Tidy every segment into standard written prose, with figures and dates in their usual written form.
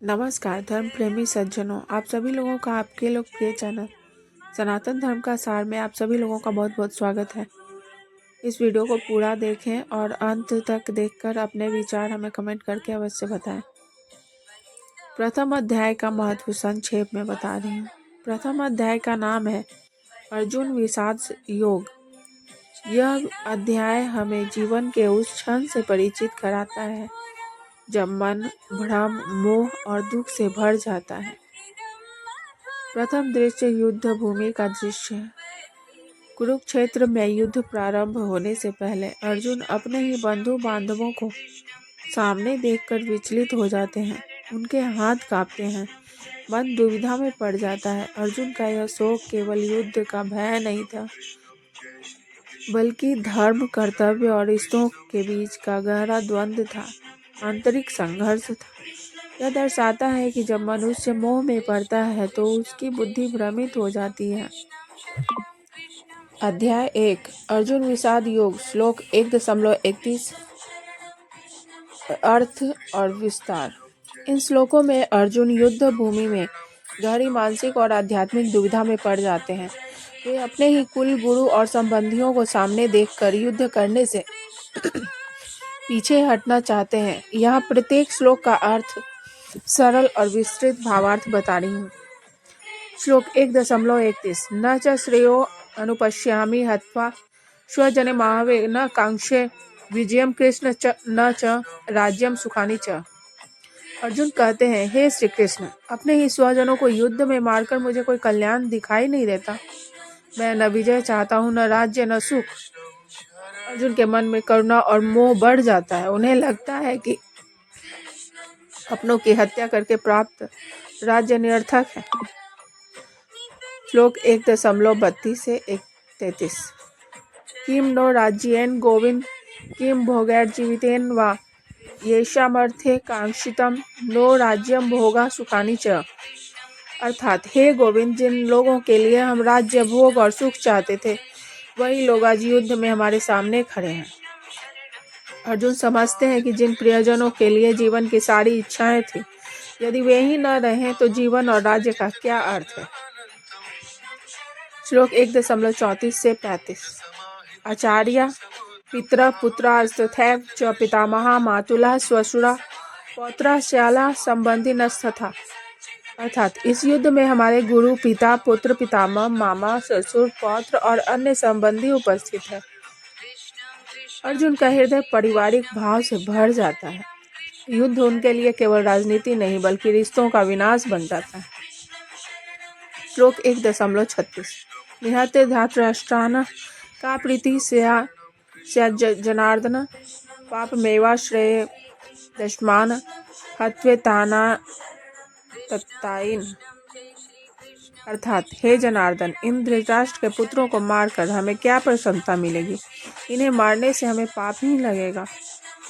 नमस्कार धर्म प्रेमी सज्जनों, आप सभी लोगों का आपके लोकप्रिय चैनल सनातन धर्म का सार में आप सभी लोगों का बहुत बहुत स्वागत है। इस वीडियो को पूरा देखें और अंत तक देखकर अपने विचार हमें कमेंट करके अवश्य बताएं। प्रथम अध्याय का महत्व संक्षेप में बता रही हूँ। प्रथम अध्याय का नाम है अर्जुन विषाद योग। यह अध्याय हमें जीवन के उस क्षण से परिचित कराता है जब मन भ्रम, मोह और दुख से भर जाता है। प्रथम दृश्य युद्ध भूमि का दृश्य है। कुरुक्षेत्र में युद्ध प्रारंभ होने से पहले अर्जुन अपने ही बंधु बांधवों को सामने देखकर विचलित हो जाते हैं। उनके हाथ कांपते हैं, मन दुविधा में पड़ जाता है। अर्जुन का यह शोक केवल युद्ध का भय नहीं था, बल्कि धर्म, कर्तव्य और रिश्तों के बीच का गहरा द्वंद्व था, आंतरिक संघर्ष था। यह दर्शाता है कि जब मनुष्य मोह में पड़ता है तो उसकी बुद्धि भ्रमित हो जाती है। अध्याय 1 अर्जुन विषाद योग श्लोक 1.31 अर्थ और विस्तार। इन श्लोकों में अर्जुन युद्ध भूमि में गहरी मानसिक और आध्यात्मिक दुविधा में पड़ जाते हैं। वे अपने ही कुल, गुरु और संबंधियों को सामने देखकर युद्ध करने से पीछे हटना चाहते हैं। यहाँ प्रत्येक श्लोक का अर्थ सरल और विस्तृत भावार्थ बता रही हूँ। श्लोक 1.31 न च श्रेयो अनुपश्यामि हत्वा स्वजने महावे न कांक्षे विजयम कृष्ण च न च राज्यम सुखानि च। अर्जुन कहते हैं, हे श्री कृष्ण, अपने ही स्वजनों को युद्ध में मारकर मुझे कोई कल्याण दिखाई नहीं देता। मैं न विजय चाहता हूँ, न राज्य, न सुख। अर्जुन के मन में करुणा और मोह बढ़ जाता है। उन्हें लगता है कि अपनों की हत्या करके प्राप्त राज्य निरर्थक है। श्लोक 1.32 से 1.33 किम नो राज्येन गोविंद किम भोगैर्जीवितेन वा येषामर्थे कांक्षितम नो राज्यम भोगा सुखानि च। अर्थात, हे गोविंद, जिन लोगों के लिए हम राज्य, भोग और सुख चाहते थे, वही लोग आज युद्ध में हमारे सामने खड़े हैं। अर्जुन समझते हैं कि जिन प्रियजनों के लिए जीवन की सारी इच्छाएं थी, यदि वे ही न रहें तो जीवन और राज्य का क्या अर्थ है। श्लोक 1.34 से 35 आचार्य पितरः पुत्रास्तथैव च पितामहा मातुलः श्वशुरा पौत्रः श्याला संबंधिनस्तथा। अर्थात, इस युद्ध में हमारे गुरु, पिता, पुत्र, पितामह, मामा, ससुर, पौत्र और अन्य संबंधी उपस्थित है। अर्जुन का हृदय पारिवारिक भाव से भर जाता है। युद्ध उनके लिए केवल राजनीति नहीं, बल्कि रिश्तों का विनाश बन जाता है। श्लोक 1.36 निहत्य धातराष्ट्रान् का प्रीति जनार्दन पापमेवाश्रये दशमान हत्वेतानाततायिन्। अर्थात, हे जनार्दन, इन धृतराष्ट्र के पुत्रों को मारकर हमें क्या प्रसन्नता मिलेगी। इन्हें मारने से हमें पाप ही लगेगा।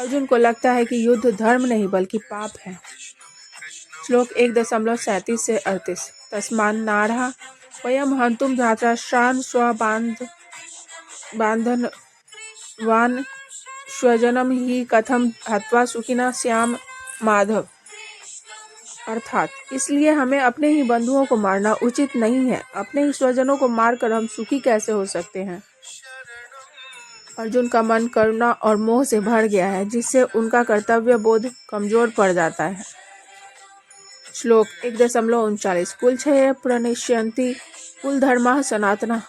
अर्जुन को लगता है कि युद्ध धर्म नहीं बल्कि पाप है। श्लोक 1.37 से 38 तस्मान् नारः वयं हन्तुं धातराष्ट्रान् स्वबान्धवान् स्वजनं हि कथं हत्वा सुखिनः स्याम माधव। अर्थात, इसलिए हमें अपने ही बंधुओं को मारना उचित नहीं है। अपने ही स्वजनों को मारकर हम सुखी कैसे हो सकते हैं। अर्जुन का मन करुणा और मोह से भर गया है, जिससे उनका कर्तव्य बोध कमजोर पड़ जाता है। श्लोक 1.39 कुलक्षये प्रणश्यन्ति कुल धर्मः सनातनः।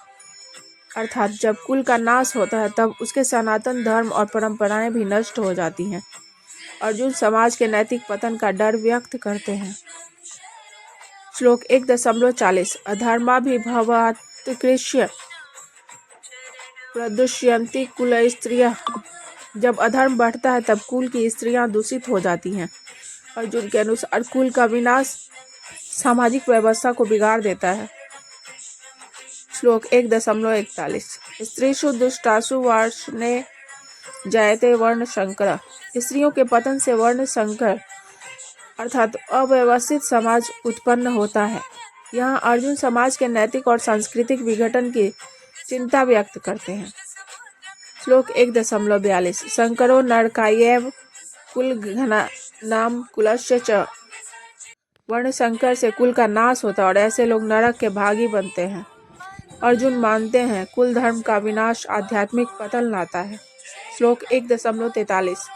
अर्थात, जब कुल का नाश होता है तब उसके सनातन धर्म और परंपराएं भी नष्ट हो जाती हैं। अर्जुन समाज के नैतिक पतन का डर व्यक्त करते हैं। श्लोक 1.40 अधर्माभिभवात्कृष्य प्रदुष्यन्ति कुल स्त्रियः। जब अधर्म बढ़ता है तब कुल की स्त्रियां दूषित हो जाती हैं। अर्जुन के अनुसार कुल का विनाश सामाजिक व्यवस्था को बिगाड़ देता है। श्लोक 1.41 स्त्रीषु दुष्टासु वर्ष्णे जायते वर्ण संकर। स्त्रियों के पतन से वर्ण संकर अर्थात अव्यवस्थित समाज उत्पन्न होता है। यहाँ अर्जुन समाज के नैतिक और सांस्कृतिक विघटन की चिंता व्यक्त करते हैं। श्लोक 1.42 संकरो नरकायैव कुल घना नाम कुलस्य च। वर्ण संकर से कुल का नाश होता है और ऐसे लोग नरक के भागी बनते हैं। अर्जुन मानते हैं कुल धर्म का विनाश आध्यात्मिक पतन लाता है। श्लोक 1.43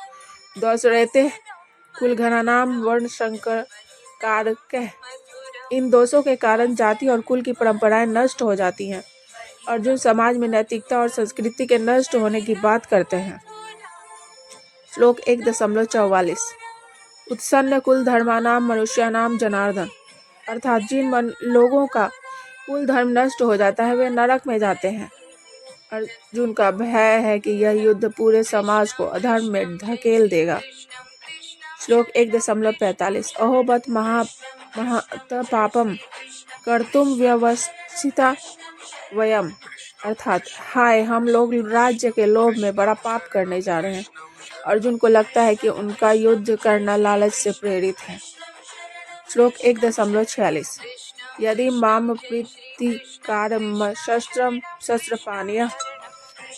दोष रहते कुल घरानाम वर्ण संकर कारक। इन दोषों के कारण जाति और कुल की परंपराएं नष्ट हो जाती हैं। अर्जुन समाज में नैतिकता और संस्कृति के नष्ट होने की बात करते हैं। श्लोक 1.44 उत्सन्न कुल धर्मानाम मनुष्यानाम जनार्दन। अर्थात जिन लोगों का कुल धर्म नष्ट हो जाता है वे नरक में जाते हैं। अर्जुन का भय है कि यह युद्ध पूरे समाज को अधर्म में धकेल देगा। श्लोक 1.45 अहोबत महत पापम कर्तुम व्यवस्थिता वयम। अर्थात हाय हम लोग राज्य के लोभ में बड़ा पाप करने जा रहे हैं। अर्जुन को लगता है कि उनका युद्ध करना लालच से प्रेरित है। श्लोक 1.46 यदि माम प्रीतिकारम शस्त्रम शस्त्रपाणियः।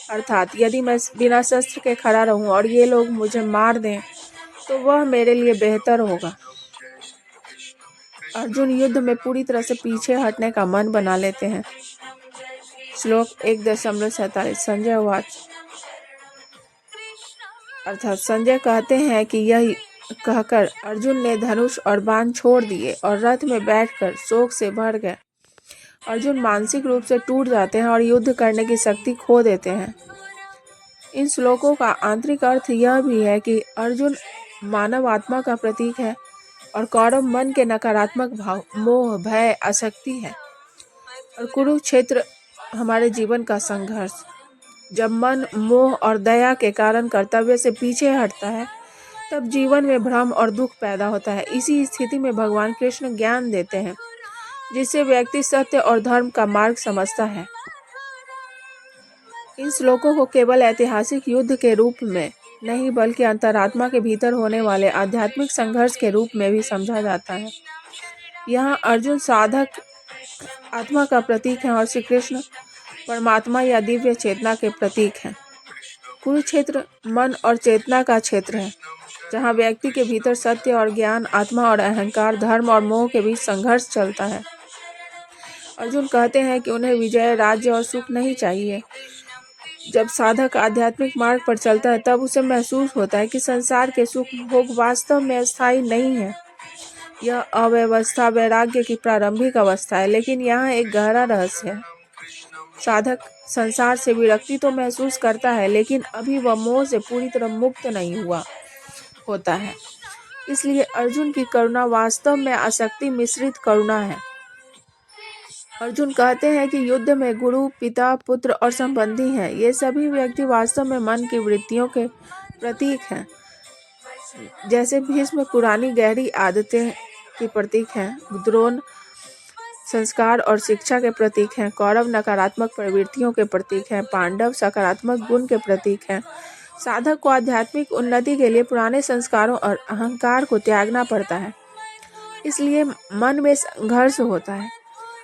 अर्थात यदि मैं बिना शस्त्र के खड़ा रहूं और ये लोग मुझे मार दें तो वह मेरे लिए बेहतर होगा। अर्जुन युद्ध में पूरी तरह से पीछे हटने का मन बना लेते हैं। श्लोक 1.47 संजय वाच। अर्थात संजय कहते हैं कि यह कहकर अर्जुन ने धनुष और बाण छोड़ दिए और रथ में बैठकर शोक से भर गए। अर्जुन मानसिक रूप से टूट जाते हैं और युद्ध करने की शक्ति खो देते हैं। इन श्लोकों का आंतरिक अर्थ यह भी है कि अर्जुन मानव आत्मा का प्रतीक है और कौरव मन के नकारात्मक भाव मोह भय आसक्ति है और कुरुक्षेत्र हमारे जीवन का संघर्ष। जब मन मोह और दया के कारण कर्तव्य से पीछे हटता है तब जीवन में भ्रम और दुख पैदा होता है। इसी स्थिति में भगवान कृष्ण ज्ञान देते हैं जिससे व्यक्ति सत्य और धर्म का मार्ग समझता है। इन श्लोकों को केवल ऐतिहासिक युद्ध के रूप में नहीं बल्कि अंतरात्मा के भीतर होने वाले आध्यात्मिक संघर्ष के रूप में भी समझा जाता है। यहाँ अर्जुन साधक आत्मा का प्रतीक है और श्री कृष्ण परमात्मा या दिव्य चेतना के प्रतीक हैं। कुरुक्षेत्र मन और चेतना का क्षेत्र है जहाँ व्यक्ति के भीतर सत्य और ज्ञान आत्मा और अहंकार धर्म और मोह के बीच संघर्ष चलता है। अर्जुन कहते हैं कि उन्हें विजय राज्य और सुख नहीं चाहिए। जब साधक आध्यात्मिक मार्ग पर चलता है तब उसे महसूस होता है कि संसार के सुख भोग वास्तव में स्थायी नहीं है। यह अव्यवस्था वैराग्य की प्रारंभिक अवस्था है, लेकिन यहाँ एक गहरा रहस्य है। साधक संसार से विरक्ति तो महसूस करता है लेकिन अभी वह मोह से पूरी तरह मुक्त नहीं हुआ होता है। इसलिए अर्जुन की करुणा वास्तव में आसक्ति मिश्रित करुणा है। अर्जुन कहते हैं कि युद्ध में गुरु पिता पुत्र और संबंधी हैं। ये सभी व्यक्ति वास्तव में मन की वृत्तियों के प्रतीक हैं। जैसे भीष्म पुरानी गहरी आदतें के प्रतीक हैं, द्रोण संस्कार और शिक्षा के प्रतीक हैं, कौरव नकारात्मक प्रवृत्तियों के प्रतीक हैं, पांडव सकारात्मक गुण के प्रतीक हैं। साधक को आध्यात्मिक उन्नति के लिए पुराने संस्कारों और अहंकार को त्यागना पड़ता है, इसलिए मन में संघर्ष होता है।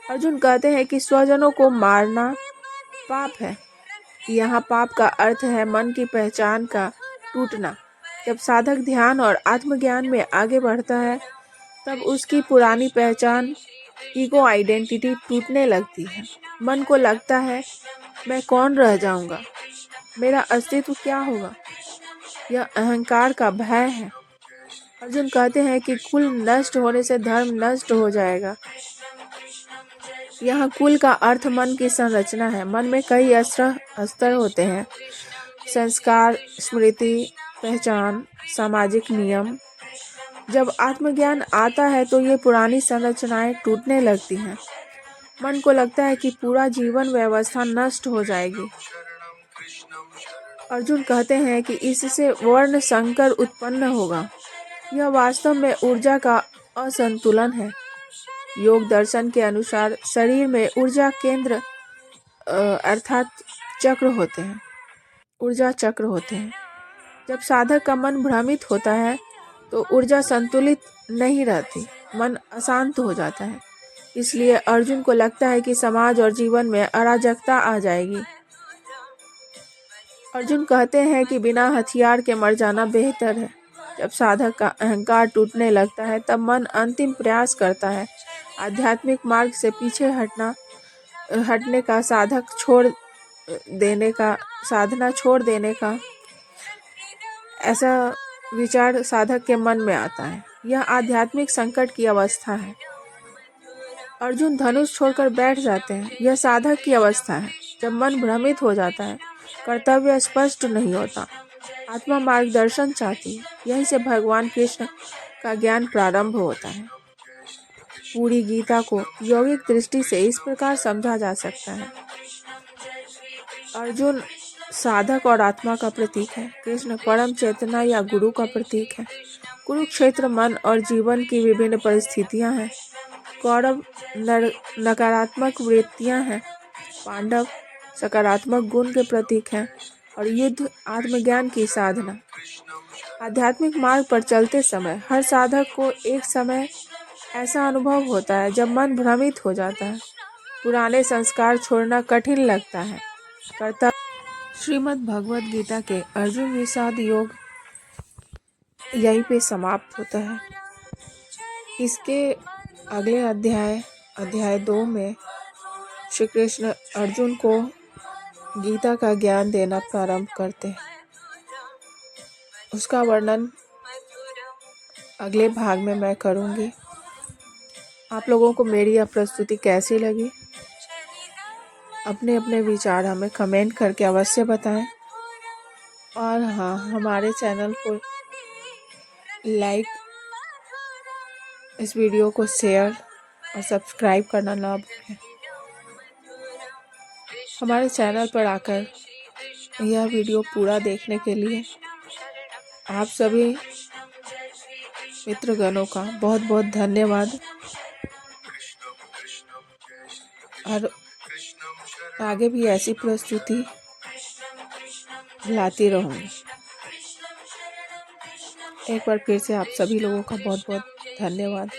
अर्जुन कहते हैं कि स्वजनों को मारना पाप है। यहाँ पाप का अर्थ है मन की पहचान का टूटना। जब साधक ध्यान और आत्मज्ञान में आगे बढ़ता है तब उसकी पुरानी पहचान ईगो आइडेंटिटी टूटने लगती है। मन को लगता है मैं कौन रह जाऊंगा, मेरा अस्तित्व क्या होगा। यह अहंकार का भय है। अर्जुन कहते हैं कि कुल नष्ट होने से धर्म नष्ट हो जाएगा। यहाँ कुल का अर्थ मन की संरचना है। मन में कई स्तर होते हैं, संस्कार, स्मृति, पहचान, सामाजिक नियम। जब आत्मज्ञान आता है तो ये पुरानी संरचनाएं टूटने लगती हैं। मन को लगता है कि पूरा जीवन व्यवस्था नष्ट हो जाएगी। अर्जुन कहते हैं कि इससे वर्ण संकर उत्पन्न होगा। यह वास्तव में ऊर्जा का असंतुलन है। योग दर्शन के अनुसार शरीर में ऊर्जा केंद्र अर्थात चक्र होते हैं, ऊर्जा चक्र होते हैं। जब साधक का मन भ्रमित होता है तो ऊर्जा संतुलित नहीं रहती, मन अशांत हो जाता है। इसलिए अर्जुन को लगता है कि समाज और जीवन में अराजकता आ जाएगी। अर्जुन कहते हैं कि बिना हथियार के मर जाना बेहतर है। जब साधक का अहंकार टूटने लगता है तब मन अंतिम प्रयास करता है आध्यात्मिक मार्ग से पीछे हटने का, साधना छोड़ देने का ऐसा विचार साधक के मन में आता है। यह आध्यात्मिक संकट की अवस्था है। अर्जुन धनुष छोड़कर बैठ जाते हैं। यह साधक की अवस्था है। जब मन भ्रमित हो जाता है, कर्तव्य स्पष्ट नहीं होता, आत्मा मार्गदर्शन चाहती है, यहीं से भगवान कृष्ण का ज्ञान प्रारंभ होता है। पूरी गीता को यौगिक दृष्टि से इस प्रकार समझा जा सकता है। अर्जुन साधक और आत्मा का प्रतीक है। कृष्ण परम चेतना या गुरु का प्रतीक है। कुरुक्षेत्र मन और जीवन की विभिन्न परिस्थितियां हैं। कौरव नकारात्मक वृत्तियां हैं। पांडव सकारात्मक गुण के प्रतीक हैं। और युद्ध आत्मज्ञान की साधना। आध्यात्मिक मार्ग पर चलते समय हर साधक को एक समय ऐसा अनुभव होता है जब मन भ्रमित हो जाता है, पुराने संस्कार छोड़ना कठिन लगता है। श्रीमद् भगवद गीता के अर्जुन विषाद योग यहीं पे समाप्त होता है। इसके अगले अध्याय 2 में श्री कृष्ण अर्जुन को गीता का ज्ञान देना प्रारंभ करते हैं। उसका वर्णन अगले भाग में मैं करूँगी। आप लोगों को मेरी यह प्रस्तुति कैसी लगी? अपने अपने विचार हमें कमेंट करके अवश्य बताएं। और हाँ, हमारे चैनल को लाइक, इस वीडियो को शेयर और सब्सक्राइब करना ना भूलें। हमारे चैनल पर आकर यह वीडियो पूरा देखने के लिए आप सभी मित्रगणों का बहुत बहुत धन्यवाद। और आगे भी ऐसी प्रस्तुति लाती रहूँगी। एक बार फिर से आप सभी लोगों का बहुत बहुत धन्यवाद।